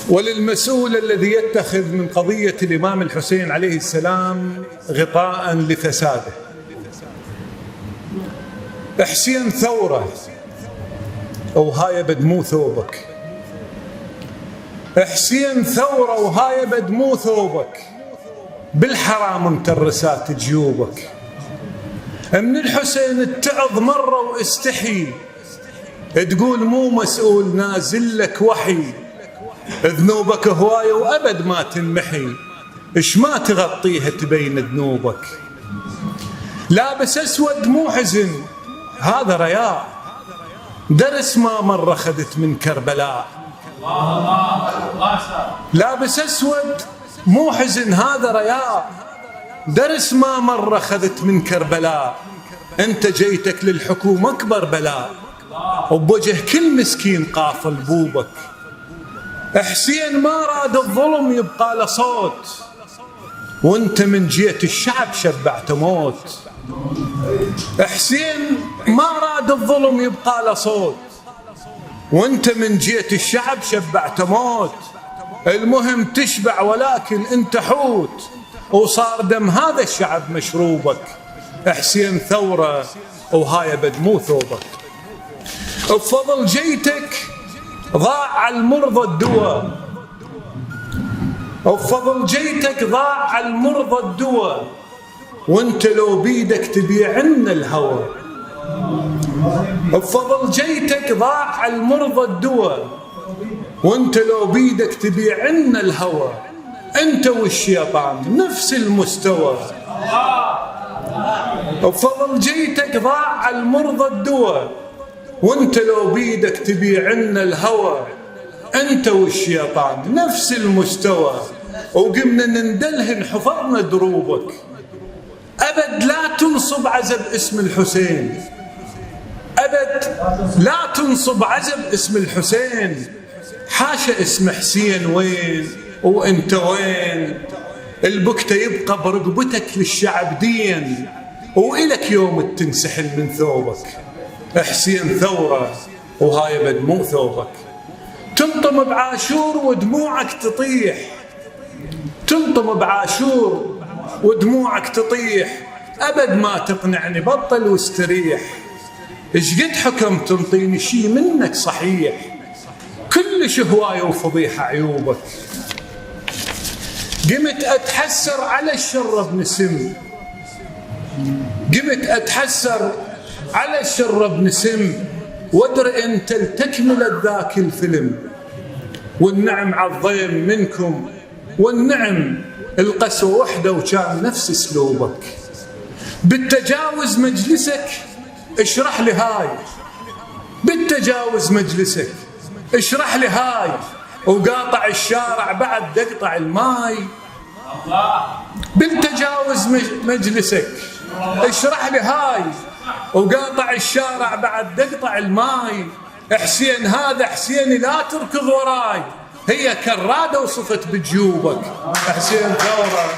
وللمسؤول الذي يتخذ من قضية الإمام الحسين عليه السلام غطاء لفساده. حسين ثورة وهاي بدمو ثوبك، حسين ثورة وهاي بدمو ثوبك، بالحرام مترسات جيوبك. من الحسين اتعظ مرة واستحي، تقول مو مسؤول نازل لك وحي، ذنوبك هواية وأبد ما تنمحي، إش ما تغطيها تبين ذنوبك. لابس أسود مو حزن هذا رياء، درس ما مرة خذت من كربلاء. لابس أسود مو حزن هذا رياء، درس ما مرة خذت من كربلاء. أنت جيتك للحكومة أكبر بلاء، وبوجه كل مسكين قافل بوبك. حسين ما راد الظلم يبقى له صوت، وانت من جيت الشعب شبعت موت. حسين ما راد الظلم يبقى له صوت، وانت من جيت الشعب شبعت موت. المهم تشبع ولكن انت حوت، وصار دم هذا الشعب مشروبك. حسين ثورة وهاي بدمو ثوبك. بفضل جيتك ضاع على المرضى الدواء، بفضل جيتك ضاع على المرضى الدواء، وانت لو بيدك تبيع عنا الهوى. بفضل جيتك ضاع على المرضى الدواء، وانت لو بيدك تبيع عنا الهوى. انت والشيطان نفس المستوى. بفضل جيتك ضاع على المرضى الدواء، وانت لو بيدك تبيع عنا الهوى. انت والشيطان نفس المستوى، وقمنا نندلهن حفظنا دروبك. أبد لا تنصب عزب اسم الحسين، أبد لا تنصب عزب اسم الحسين. حاشا اسم حسين وين وانت وين، البكتة يبقى برقبتك للشعب دين، وإلك يوم تنسحل من ثوبك. حسين ثورة وهاي بدمو ثوبك. تنطم بعاشور ودموعك تطيح، تنطم بعاشور ودموعك تطيح. أبد ما تقنعني بطل واستريح، إيش قد حكم تنطيني شي منك صحيح، كلش هواية وفضيحة عيوبك. قمت أتحسر على الشر ابن سم، قمت أتحسر على الشر ابن سم، وادر أنت لتكمل ذاك الفيلم. والنعم عالضيم منكم، والنعم القسوة وحده وكان نفس اسلوبك. بالتجاوز مجلسك اشرح لي هاي، بالتجاوز مجلسك اشرح لي هاي، وقاطع الشارع بعد تقطع الماي. بالتجاوز مجلسك اشرح لي هاي، وقاطع الشارع بعد تقطع الماي. حسين هذا حسين لا تركض وراي، هي كرادة وصفت بجيوبك. حسين ثورة.